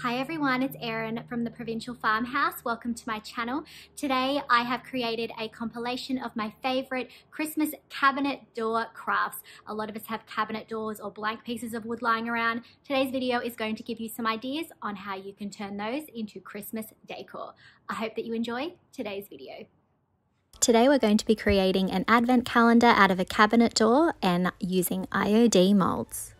Hi everyone, it's Erin from the Provincial Farmhouse. Welcome to my channel. Today I have created a compilation of my favorite Christmas cabinet door crafts. A lot of us have cabinet doors or blank pieces of wood lying around. Today's video is going to give you some ideas on how you can turn those into Christmas decor. I hope that you enjoy today's video. Today we're going to be creating an advent calendar out of a cabinet door and using IOD molds.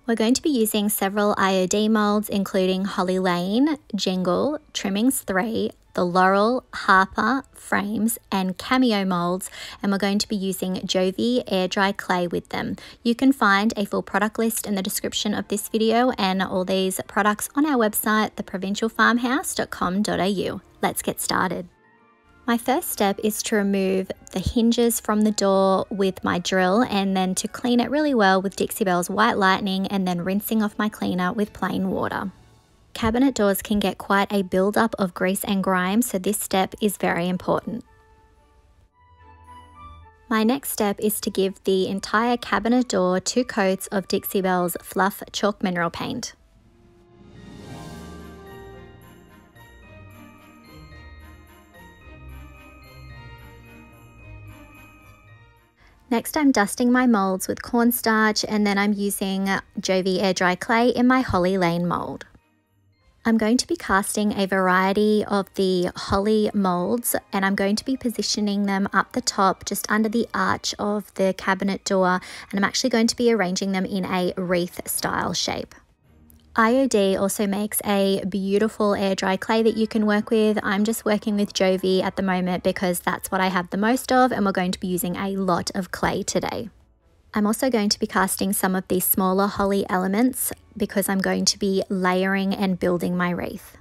We're going to be using several IOD molds, including Holly Lane, Jingle, Trimmings 3, the Laurel, Harper, Frames, and Cameo molds, and we're going to be using Jovi air dry clay with them. You can find a full product list in the description of this video and all these products on our website, theprovincialfarmhouse.com.au. Let's get started. My first step is to remove the hinges from the door with my drill and then to clean it really well with Dixie Belle's White Lightning and then rinsing off my cleaner with plain water. Cabinet doors can get quite a buildup of grease and grime, so this step is very important. My next step is to give the entire cabinet door 2 coats of Dixie Belle's Fluff Chalk Mineral Paint. Next, I'm dusting my molds with cornstarch and then I'm using Jovi air dry clay in my Holly Lane mold. I'm going to be casting a variety of the holly molds and I'm going to be positioning them up the top just under the arch of the cabinet door, and I'm actually going to be arranging them in a wreath style shape. IOD also makes a beautiful air dry clay that you can work with. I'm just working with Jovi at the moment because that's what I have the most of, and we're going to be using a lot of clay today. I'm also going to be casting some of these smaller holly elements because I'm going to be layering and building my wreath.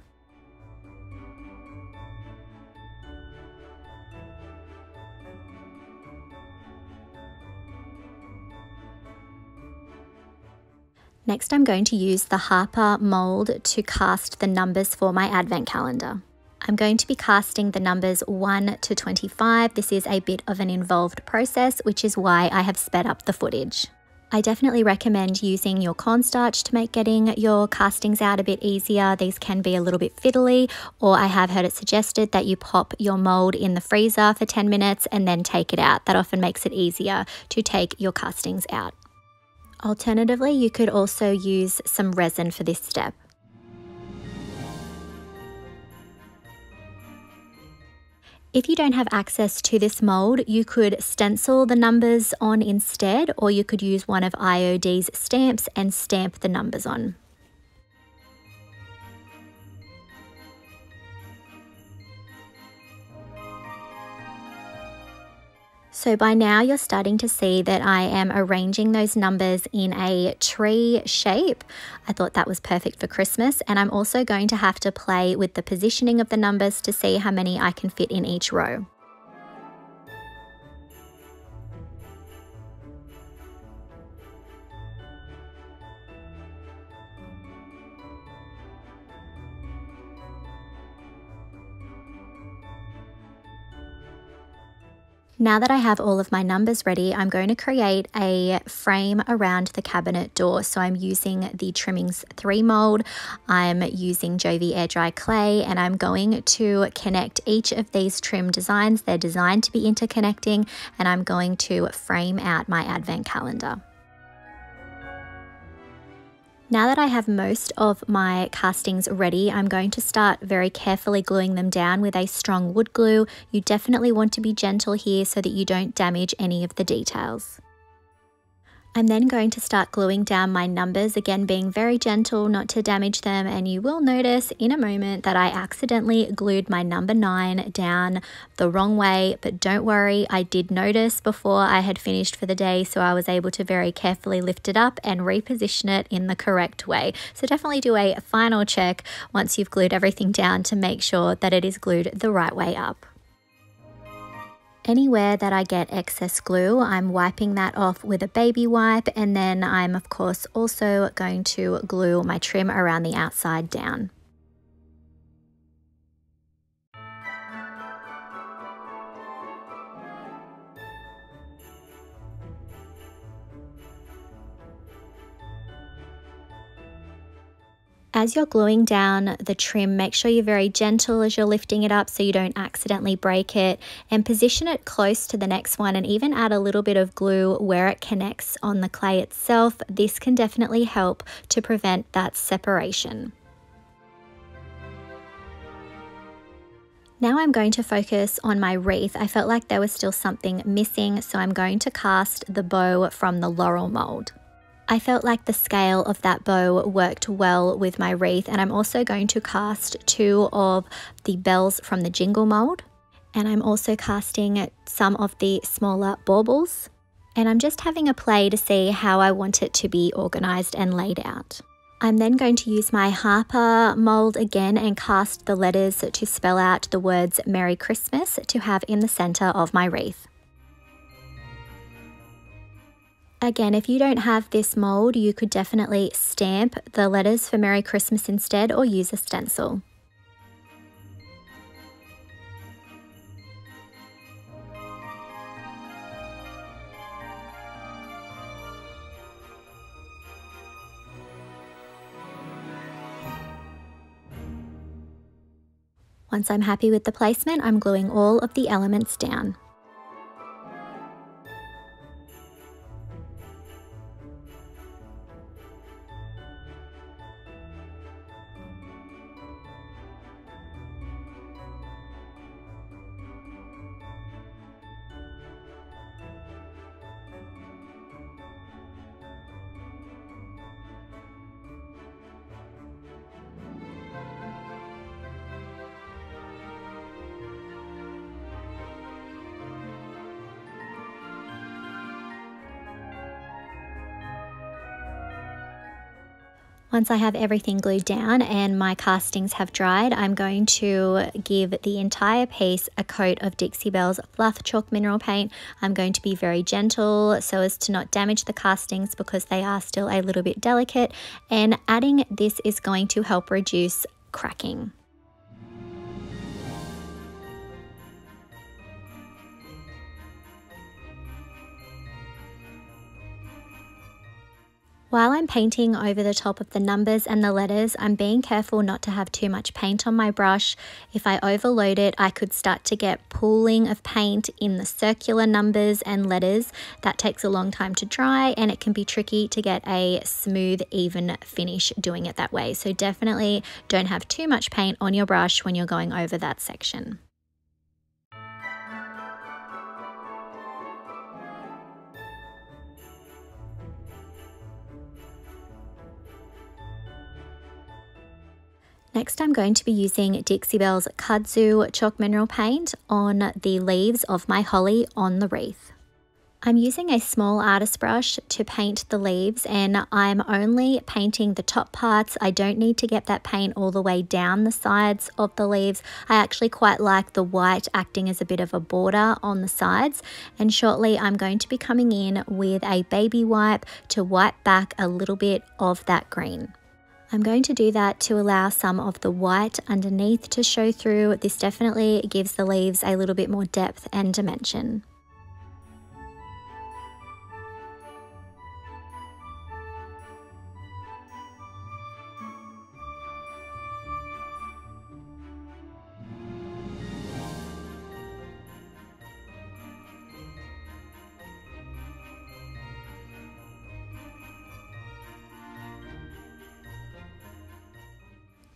Next, I'm going to use the Harper mold to cast the numbers for my advent calendar. I'm going to be casting the numbers 1 to 25. This is a bit of an involved process, which is why I have sped up the footage. I definitely recommend using your cornstarch to make getting your castings out a bit easier. These can be a little bit fiddly, or I have heard it suggested that you pop your mold in the freezer for 10 minutes and then take it out. That often makes it easier to take your castings out. Alternatively, you could also use some resin for this step. If you don't have access to this mold, you could stencil the numbers on instead, or you could use one of IOD's stamps and stamp the numbers on. So by now you're starting to see that I am arranging those numbers in a tree shape. I thought that was perfect for Christmas, and I'm also going to have to play with the positioning of the numbers to see how many I can fit in each row. Now that I have all of my numbers ready, I'm going to create a frame around the cabinet door. So I'm using the Trimmings 3 mold, I'm using Jovi air dry clay, and I'm going to connect each of these trim designs. They're designed to be interconnecting, and I'm going to frame out my advent calendar. Now that I have most of my castings ready, I'm going to start very carefully gluing them down with a strong wood glue. You definitely want to be gentle here so that you don't damage any of the details. I'm then going to start gluing down my numbers, again being very gentle not to damage them, and you will notice in a moment that I accidentally glued my number 9 down the wrong way, but don't worry, I did notice before I had finished for the day, so I was able to very carefully lift it up and reposition it in the correct way. So definitely do a final check once you've glued everything down to make sure that it is glued the right way up. Anywhere that I get excess glue, I'm wiping that off with a baby wipe, and then I'm of course also going to glue my trim around the outside down. As you're gluing down the trim, make sure you're very gentle as you're lifting it up so you don't accidentally break it, and position it close to the next one and even add a little bit of glue where it connects on the clay itself. This can definitely help to prevent that separation. Now I'm going to focus on my wreath. I felt like there was still something missing, so I'm going to cast the bow from the laurel mold. I felt like the scale of that bow worked well with my wreath, and I'm also going to cast 2 of the bells from the Jingle mold, and I'm also casting some of the smaller baubles, and I'm just having a play to see how I want it to be organized and laid out. I'm then going to use my Harper mold again and cast the letters to spell out the words Merry Christmas to have in the center of my wreath. Again, if you don't have this mold, you could definitely stamp the letters for Merry Christmas instead or use a stencil. Once I'm happy with the placement, I'm gluing all of the elements down. Once I have everything glued down and my castings have dried, I'm going to give the entire piece a coat of Dixie Belle's Fluff Chalk Mineral Paint. I'm going to be very gentle so as to not damage the castings because they are still a little bit delicate, and adding this is going to help reduce cracking. While I'm painting over the top of the numbers and the letters, I'm being careful not to have too much paint on my brush. If I overload it, I could start to get pooling of paint in the circular numbers and letters. That takes a long time to dry, and it can be tricky to get a smooth, even finish doing it that way. So definitely don't have too much paint on your brush when you're going over that section. Next, I'm going to be using Dixie Belle's Kudzu Chalk Mineral Paint on the leaves of my holly on the wreath. I'm using a small artist brush to paint the leaves, and I'm only painting the top parts. I don't need to get that paint all the way down the sides of the leaves. I actually quite like the white acting as a bit of a border on the sides, and shortly I'm going to be coming in with a baby wipe to wipe back a little bit of that green. I'm going to do that to allow some of the white underneath to show through. This definitely gives the leaves a little bit more depth and dimension.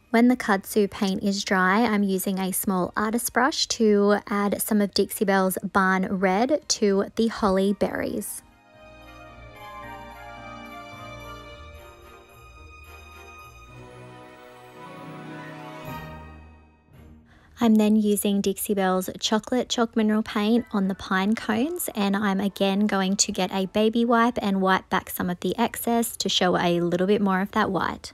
When the kudzu paint is dry, I'm using a small artist brush to add some of Dixie Belle's Barn Red to the holly berries. I'm then using Dixie Belle's Chocolate Chalk Mineral Paint on the pine cones, and I'm again going to get a baby wipe and wipe back some of the excess to show a little bit more of that white.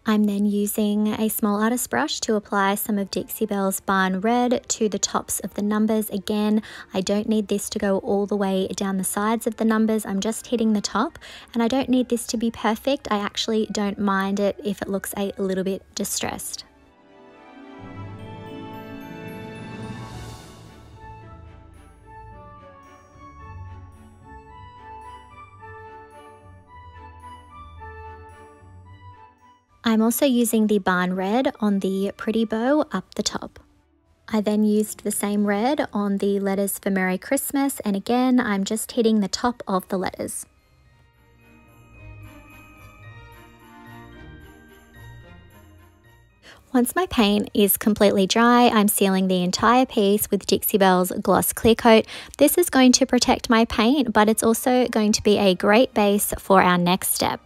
I'm then using a small artist brush to apply some of Dixie Belle's Barn Red to the tops of the numbers. Again, I don't need this to go all the way down the sides of the numbers. I'm just hitting the top, and I don't need this to be perfect. I actually don't mind it if it looks a little bit distressed. I'm also using the Barn Red on the pretty bow up the top. I then used the same red on the letters for Merry Christmas, and again, I'm just hitting the top of the letters. Once my paint is completely dry, I'm sealing the entire piece with Dixie Belle's Gloss Clear Coat. This is going to protect my paint, but it's also going to be a great base for our next step.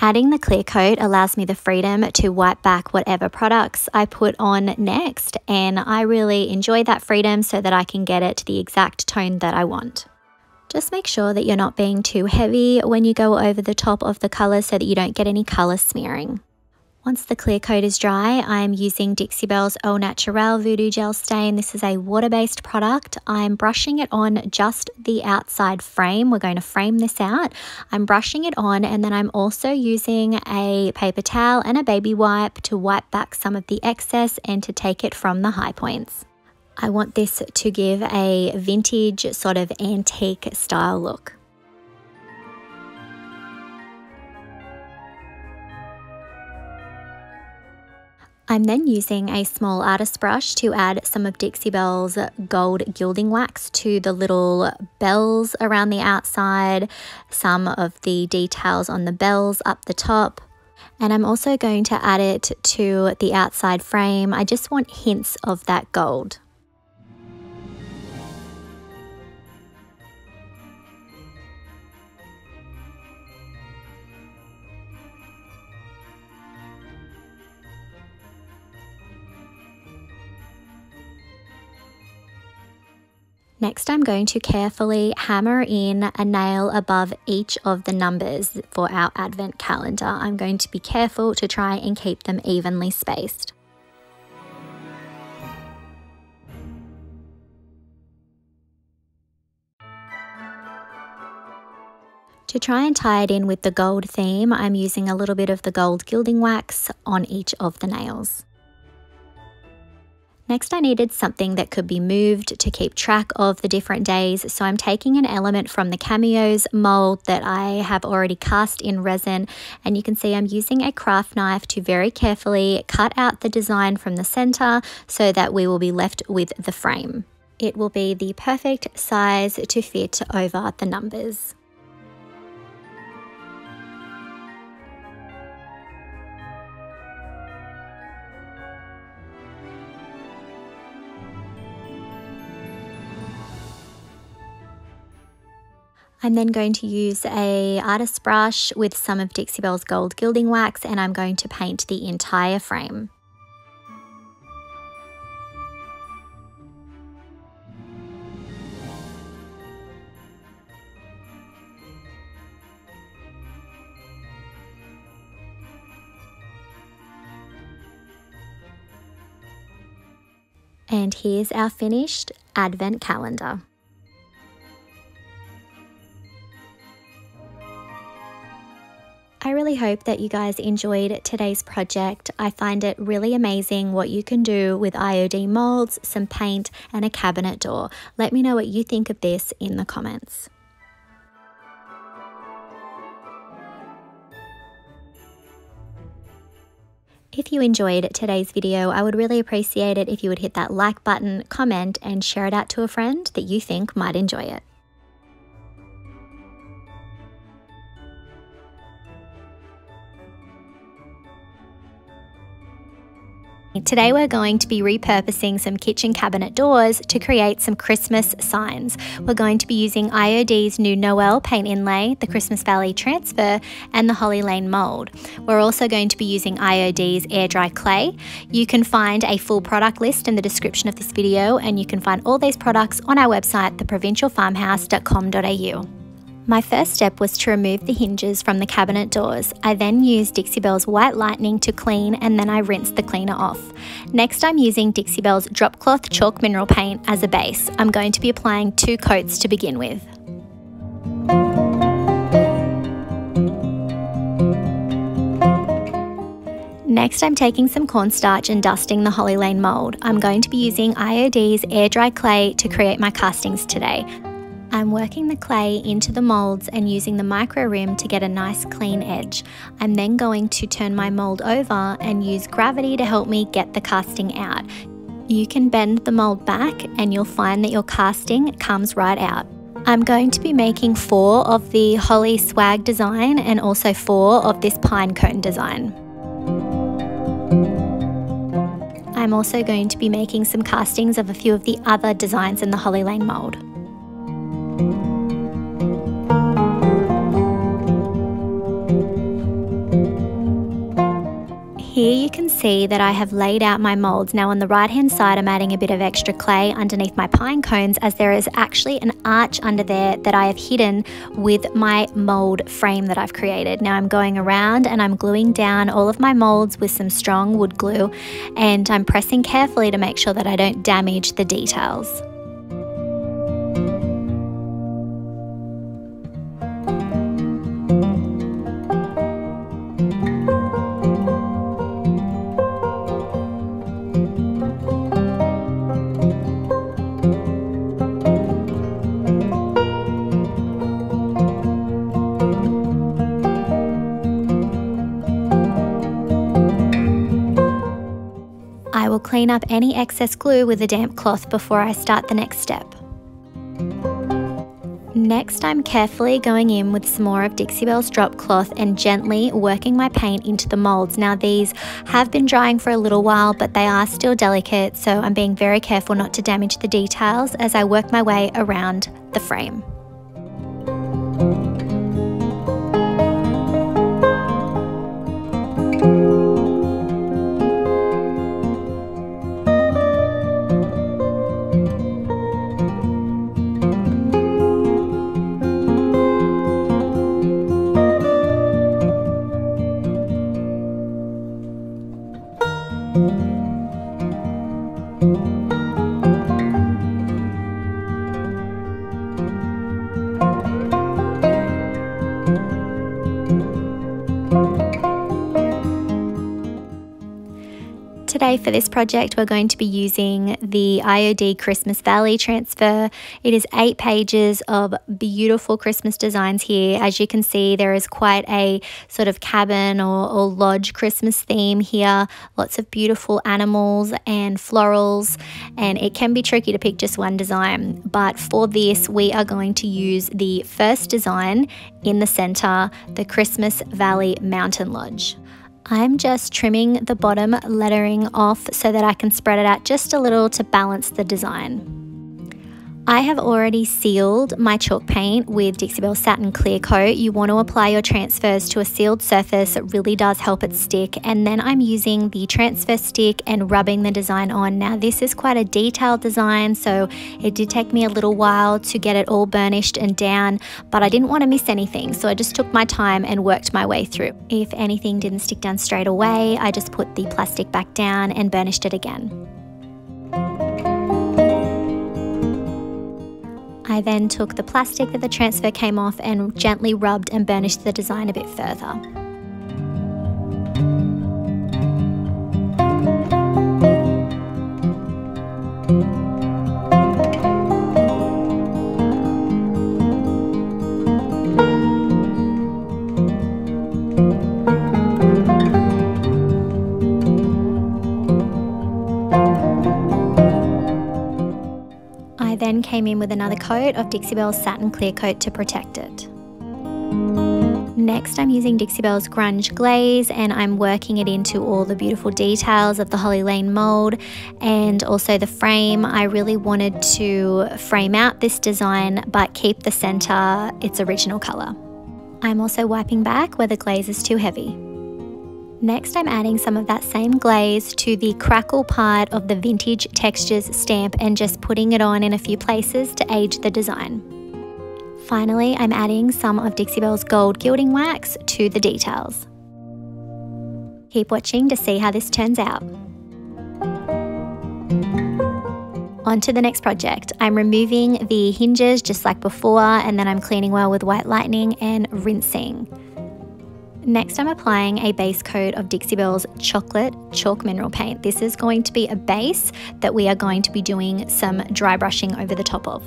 Adding the clear coat allows me the freedom to wipe back whatever products I put on next, and I really enjoy that freedom so that I can get it to the exact tone that I want. Just make sure that you're not being too heavy when you go over the top of the colour so that you don't get any colour smearing. Once the clear coat is dry, I'm using Dixie Belle's Au Naturel Voodoo Gel Stain. This is a water-based product. I'm brushing it on just the outside frame. We're going to frame this out. I'm brushing it on, and then I'm also using a paper towel and a baby wipe to wipe back some of the excess and to take it from the high points. I want this to give a vintage sort of antique style look. I'm then using a small artist brush to add some of Dixie Belle's gold gilding wax to the little bells around the outside, some of the details on the bells up the top, and I'm also going to add it to the outside frame. I just want hints of that gold. Next, I'm going to carefully hammer in a nail above each of the numbers for our advent calendar. I'm going to be careful to try and keep them evenly spaced. To try and tie it in with the gold theme, I'm using a little bit of the gold gilding wax on each of the nails. Next, I needed something that could be moved to keep track of the different days, so I'm taking an element from the Cameos mold that I have already cast in resin, and you can see I'm using a craft knife to very carefully cut out the design from the center so that we will be left with the frame. It will be the perfect size to fit over the numbers. I'm then going to use a artist brush with some of Dixie Belle's gold gilding wax, and I'm going to paint the entire frame. And here's our finished advent calendar. I really hope that you guys enjoyed today's project. I find it really amazing what you can do with IOD molds, some paint, and a cabinet door. Let me know what you think of this in the comments. If you enjoyed today's video, I would really appreciate it if you would hit that like button, comment, and share it out to a friend that you think might enjoy it. Today we're going to be repurposing some kitchen cabinet doors to create some Christmas signs. We're going to be using IOD's new Noel paint inlay, the Christmas Valley transfer, and the Holly Lane mold. We're also going to be using IOD's air dry clay. You can find a full product list in the description of this video, and you can find all these products on our website, theprovincialfarmhouse.com.au. My first step was to remove the hinges from the cabinet doors. I then used Dixie Belle's White Lightning to clean, and then I rinsed the cleaner off. Next, I'm using Dixie Belle's Drop Cloth Chalk Mineral Paint as a base. I'm going to be applying 2 coats to begin with. Next, I'm taking some cornstarch and dusting the Holly Lane mould. I'm going to be using IOD's air dry clay to create my castings today. I'm working the clay into the moulds and using the micro rim to get a nice clean edge. I'm then going to turn my mould over and use gravity to help me get the casting out. You can bend the mould back and you'll find that your casting comes right out. I'm going to be making 4 of the Holly swag design and also 4 of this pine cone design. I'm also going to be making some castings of a few of the other designs in the Holly Lane mould. Here you can see that I have laid out my moulds. Now on the right hand side I'm adding a bit of extra clay underneath my pine cones, as there is actually an arch under there that I have hidden with my mould frame that I've created. Now I'm going around and I'm gluing down all of my moulds with some strong wood glue, and I'm pressing carefully to make sure that I don't damage the details. I will clean up any excess glue with a damp cloth before I start the next step. Next, I'm carefully going in with some more of Dixie Belle's drop cloth and gently working my paint into the moulds. Now these have been drying for a little while, but they are still delicate, so I'm being very careful not to damage the details as I work my way around the frame. Today for this project we're going to be using the IOD Christmas Valley transfer. It is 8 pages of beautiful Christmas designs here. As you can see, there is quite a sort of cabin or lodge Christmas theme here. Lots of beautiful animals and florals, and it can be tricky to pick just one design. But for this we are going to use the first design in the center, the Christmas Valley Mountain Lodge. I'm just trimming the bottom lettering off so that I can spread it out just a little to balance the design. I have already sealed my chalk paint with Dixie Belle Satin Clear Coat. You want to apply your transfers to a sealed surface. It really does help it stick. And then I'm using the transfer stick and rubbing the design on. Now this is quite a detailed design, so it did take me a little while to get it all burnished and down, but I didn't want to miss anything, so I just took my time and worked my way through. If anything didn't stick down straight away, I just put the plastic back down and burnished it again. I then took the plastic that the transfer came off and gently rubbed and burnished the design a bit further. I then came in with another coat of Dixie Belle's Satin Clear Coat to protect it. Next, I'm using Dixie Belle's Grunge Glaze, and I'm working it into all the beautiful details of the Holly Lane mould and also the frame. I really wanted to frame out this design but keep the center its original colour. I'm also wiping back where the glaze is too heavy. Next, I'm adding some of that same glaze to the crackle part of the Vintage Textures stamp and just putting it on in a few places to age the design. Finally, I'm adding some of Dixie Belle's gold gilding wax to the details. Keep watching to see how this turns out. On to the next project. I'm removing the hinges just like before, and then I'm cleaning well with white lightning and rinsing. Next, I'm applying a base coat of Dixie Belle's chocolate chalk mineral paint. This is going to be a base that we are going to be doing some dry brushing over the top of.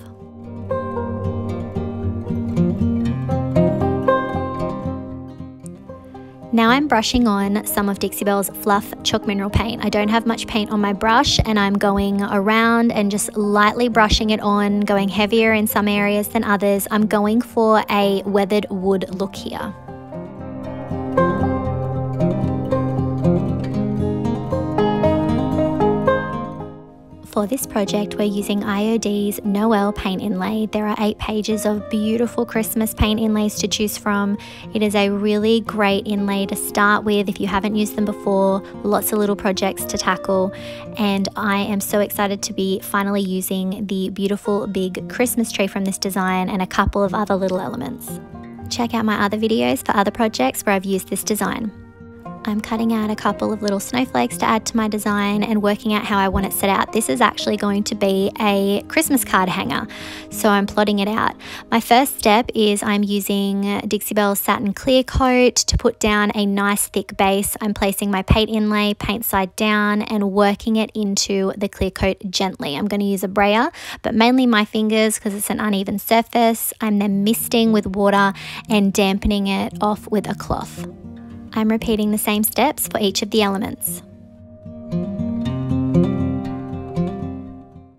Now I'm brushing on some of Dixie Belle's Fluff Chalk Mineral Paint. I don't have much paint on my brush, and I'm going around and just lightly brushing it on, going heavier in some areas than others. I'm going for a weathered wood look here. For this project, we're using IOD's Noel paint inlay. There are 8 pages of beautiful Christmas paint inlays to choose from. It is a really great inlay to start with if you haven't used them before. Lots of little projects to tackle, and I am so excited to be finally using the beautiful big Christmas tree from this design and a couple of other little elements. Check out my other videos for other projects where I've used this design. I'm cutting out a couple of little snowflakes to add to my design and working out how I want it set out. This is actually going to be a Christmas card hanger, so I'm plotting it out. My first step is I'm using Dixie Belle's Satin Clear Coat to put down a nice thick base. I'm placing my paint inlay paint side down and working it into the clear coat gently. I'm going to use a brayer, but mainly my fingers because it's an uneven surface. I'm then misting with water and dampening it off with a cloth. I'm repeating the same steps for each of the elements.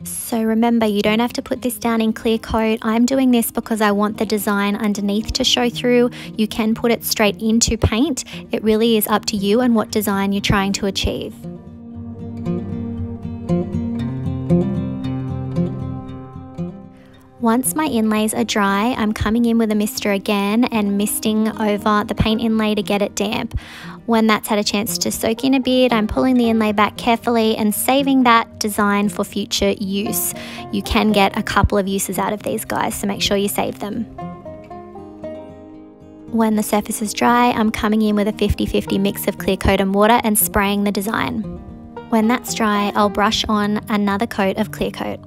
So remember, you don't have to put this down in clear coat. I'm doing this because I want the design underneath to show through. You can put it straight into paint. It really is up to you and what design you're trying to achieve. Once my inlays are dry, I'm coming in with a mister again and misting over the paint inlay to get it damp. When that's had a chance to soak in a bit, I'm pulling the inlay back carefully and saving that design for future use. You can get a couple of uses out of these guys, so make sure you save them. When the surface is dry, I'm coming in with a 50-50 mix of clear coat and water and spraying the design. When that's dry, I'll brush on another coat of clear coat.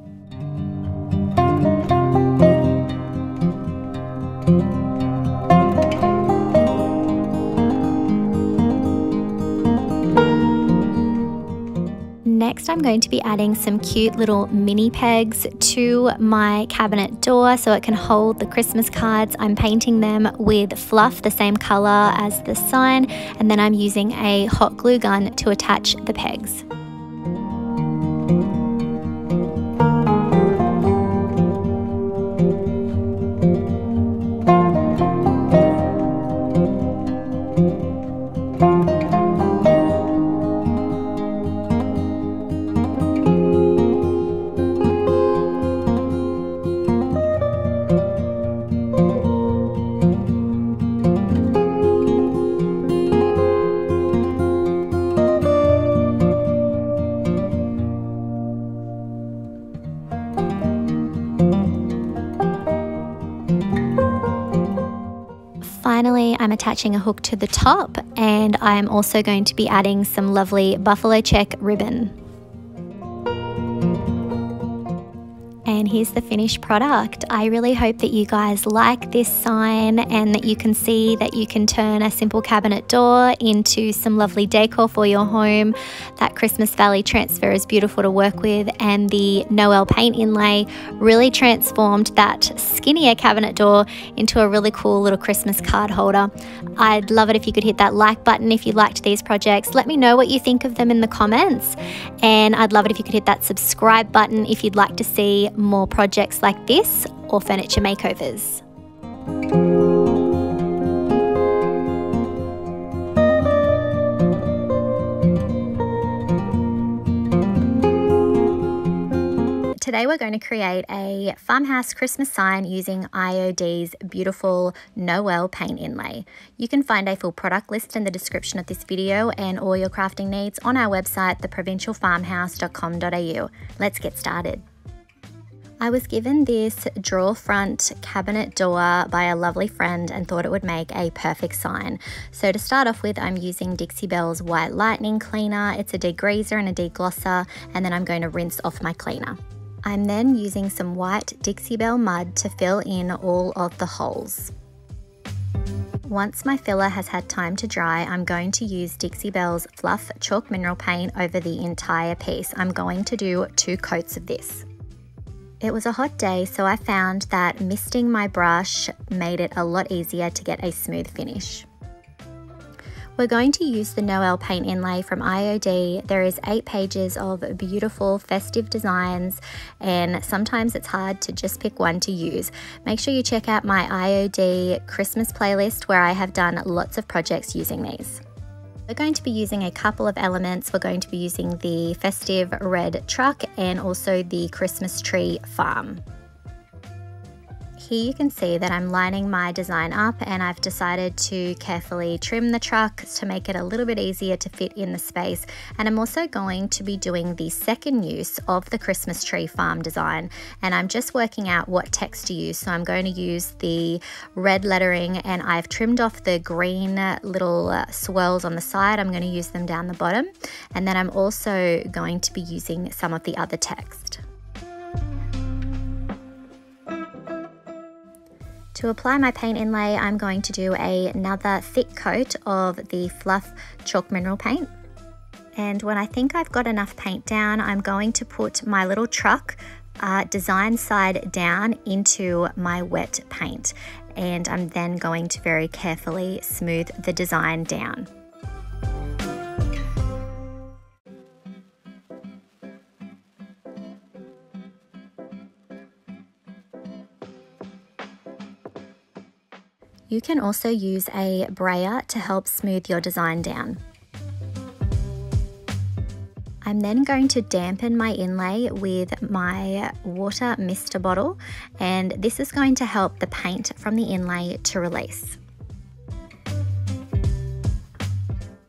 Next, I'm going to be adding some cute little mini pegs to my cabinet door so it can hold the Christmas cards. I'm painting them with fluff, the same color as the sign, and then I'm using a hot glue gun to attach the pegs. Finally, I'm attaching a hook to the top, and I'm also going to be adding some lovely buffalo check ribbon. And here's the finished product. I really hope that you guys like this sign and that you can see that you can turn a simple cabinet door into some lovely decor for your home. That Christmas Valley transfer is beautiful to work with, and the Noel paint inlay really transformed that skinnier cabinet door into a really cool little Christmas card holder. I'd love it if you could hit that like button if you liked these projects. Let me know what you think of them in the comments, and I'd love it if you could hit that subscribe button if you'd like to see more projects like this or furniture makeovers. Today we're going to create a farmhouse Christmas sign using IOD's beautiful Noel paint inlay. You can find a full product list in the description of this video and all your crafting needs on our website, theprovincialfarmhouse.com.au. Let's get started. I was given this drawer front cabinet door by a lovely friend and thought it would make a perfect sign. So to start off with, I'm using Dixie Belle's White Lightning Cleaner. It's a degreaser and a deglosser, and then I'm going to rinse off my cleaner. I'm then using some white Dixie Belle mud to fill in all of the holes. Once my filler has had time to dry, I'm going to use Dixie Belle's Fluff Chalk Mineral Paint over the entire piece. I'm going to do 2 coats of this. It was a hot day, so I found that misting my brush made it a lot easier to get a smooth finish. We're going to use the Noel paint inlay from IOD. There is 8 pages of beautiful festive designs, and sometimes it's hard to just pick one to use. Make sure you check out my IOD Christmas playlist where I have done lots of projects using these. We're going to be using a couple of elements. We're going to be using the festive red truck and also the Christmas tree farm. Here you can see that I'm lining my design up, and I've decided to carefully trim the truck to make it a little bit easier to fit in the space. And I'm also going to be doing the second use of the Christmas tree farm design, and I'm just working out what text to use. So I'm going to use the red lettering, and I've trimmed off the green little swirls on the side. I'm going to use them down the bottom, and then I'm also going to be using some of the other text. To apply my paint inlay, I'm going to do another thick coat of the Fluff Chalk Mineral Paint. And when I think I've got enough paint down, I'm going to put my little truck design side down into my wet paint. And I'm then going to very carefully smooth the design down. You can also use a brayer to help smooth your design down. I'm then going to dampen my inlay with my water mister bottle, and this is going to help the paint from the inlay to release.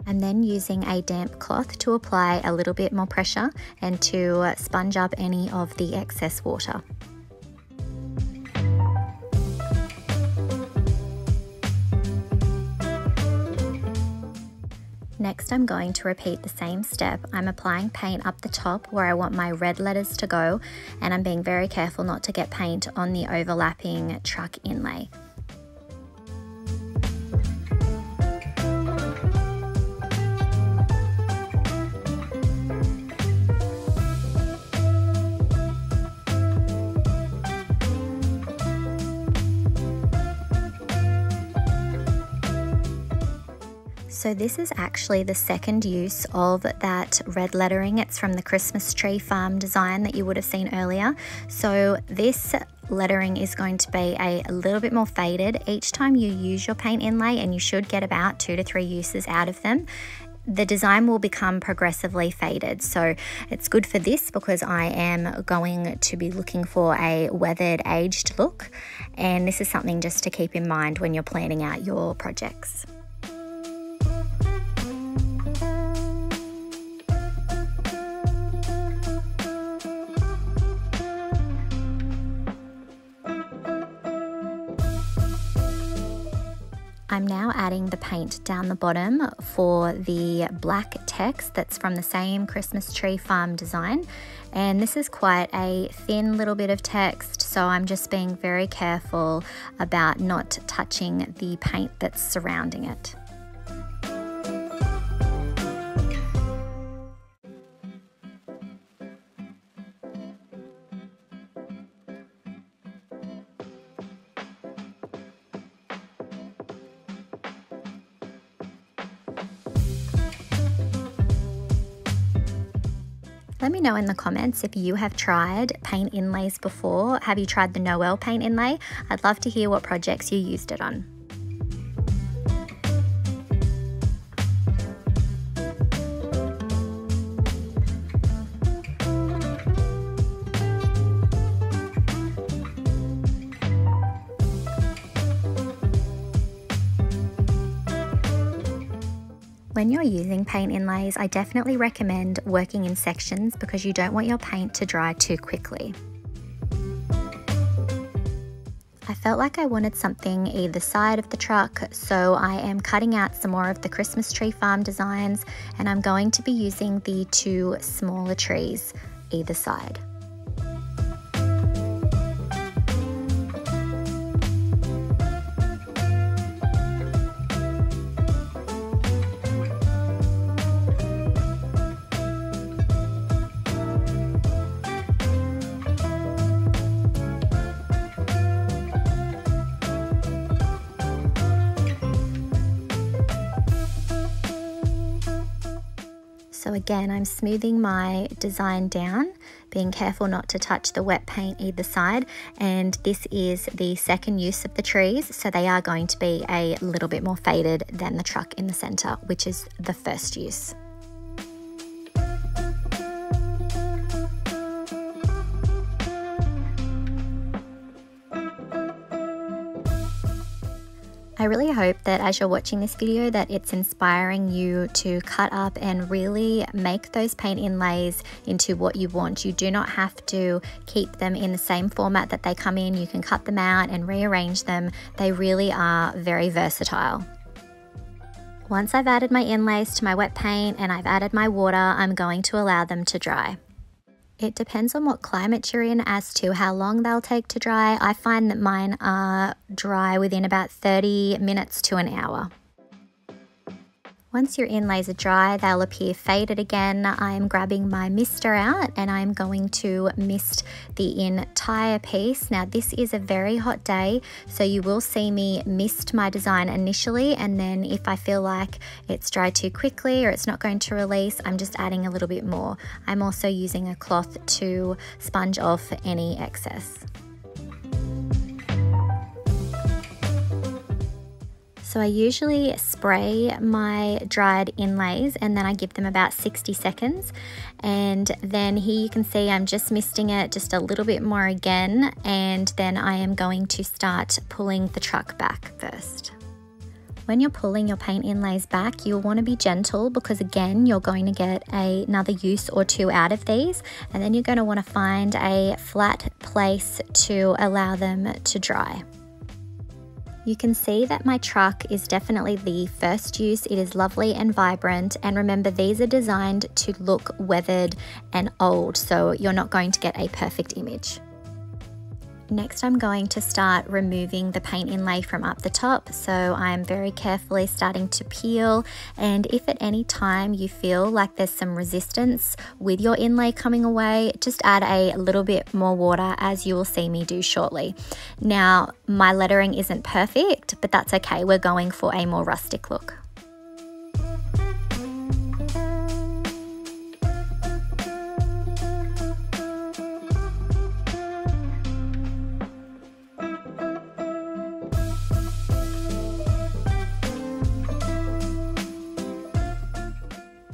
I'm then using a damp cloth to apply a little bit more pressure and to sponge up any of the excess water. Next, I'm going to repeat the same step. I'm applying paint up the top where I want my red letters to go, and I'm being very careful not to get paint on the overlapping truck inlay. So this is actually the second use of that red lettering. It's from the Christmas tree farm design that you would have seen earlier. So this lettering is going to be a little bit more faded each time you use your paint inlay, and you should get about 2 to 3 uses out of them. The design will become progressively faded. So it's good for this because I am going to be looking for a weathered, aged look. And this is something just to keep in mind when you're planning out your projects. I'm now adding the paint down the bottom for the black text that's from the same Christmas tree farm design. And this is quite a thin little bit of text, so I'm just being very careful about not touching the paint that's surrounding it. Let me know in the comments if you have tried paint inlays before. Have you tried the Noel paint inlay? I'd love to hear what projects you used it on. When you're using paint inlays, I definitely recommend working in sections because you don't want your paint to dry too quickly. I felt like I wanted something either side of the truck, so I am cutting out some more of the Christmas tree farm designs, and I'm going to be using the 2 smaller trees either side. So again, I'm smoothing my design down, being careful not to touch the wet paint either side. And this is the second use of the trees, so they are going to be a little bit more faded than the truck in the center, which is the first use. I really hope that as you're watching this video that it's inspiring you to cut up and really make those paint inlays into what you want. You do not have to keep them in the same format that they come in. You can cut them out and rearrange them. They really are very versatile. Once I've added my inlays to my wet paint and I've added my water, I'm going to allow them to dry. It depends on what climate you're in as to how long they'll take to dry. I find that mine are dry within about 30 minutes to an hour. Once your inlays are dry, they'll appear faded again. I'm grabbing my mister out and I'm going to mist the entire piece. Now this is a very hot day, so you will see me mist my design initially, and then if I feel like it's dried too quickly or it's not going to release, I'm just adding a little bit more. I'm also using a cloth to sponge off any excess. So I usually spray my dried inlays and then I give them about 60 seconds. And then here you can see I'm just misting it just a little bit more again. And then I am going to start pulling the truck back first. When you're pulling your paint inlays back, you'll want to be gentle because again, you're going to get another use or 2 out of these. And then you're going to want to find a flat place to allow them to dry. You can see that my truck is definitely the first use. It is lovely and vibrant, and remember these are designed to look weathered and old, so you're not going to get a perfect image. Next I'm going to start removing the paint inlay from up the top, so I'm very carefully starting to peel, and if at any time you feel like there's some resistance with your inlay coming away, just add a little bit more water, as you will see me do shortly. Now my lettering isn't perfect, but that's okay, we're going for a more rustic look.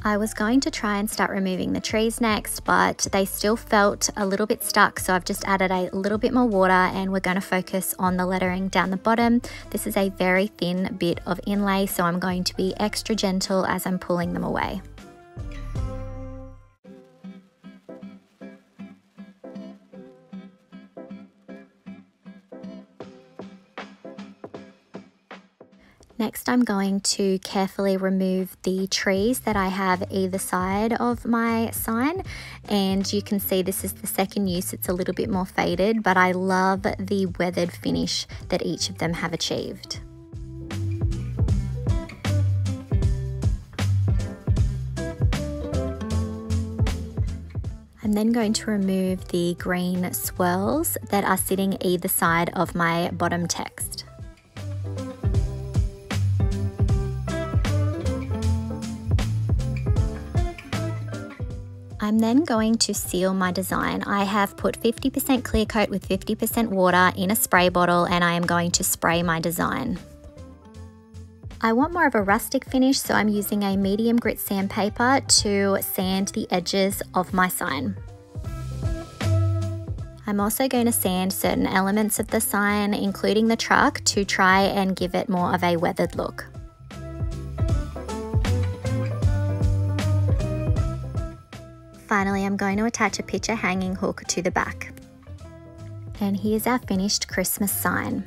I was going to try and start removing the trees next, but they still felt a little bit stuck, so I've just added a little bit more water and we're going to focus on the lettering down the bottom. This is a very thin bit of inlay, so I'm going to be extra gentle as I'm pulling them away. Next, I'm going to carefully remove the trees that I have either side of my sign, and you can see this is the second use. It's a little bit more faded, but I love the weathered finish that each of them have achieved. I'm then going to remove the green swirls that are sitting either side of my bottom text. I'm then going to seal my design. I have put 50% clear coat with 50% water in a spray bottle, and I am going to spray my design. I want more of a rustic finish, so I'm using a medium grit sandpaper to sand the edges of my sign. I'm also going to sand certain elements of the sign, including the truck, to try and give it more of a weathered look. Finally, I'm going to attach a picture hanging hook to the back. And here's our finished Christmas sign.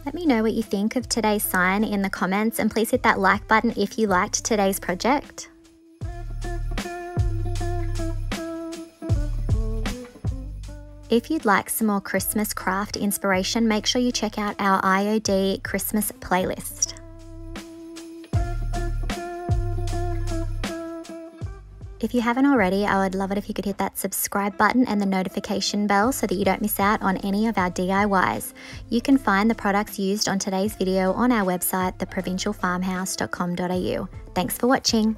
Let me know what you think of today's sign in the comments, and please hit that like button if you liked today's project. If you'd like some more Christmas craft inspiration, make sure you check out our IOD Christmas playlist. If you haven't already, I would love it if you could hit that subscribe button and the notification bell so that you don't miss out on any of our DIYs. You can find the products used on today's video on our website, theprovincialfarmhouse.com.au. Thanks for watching.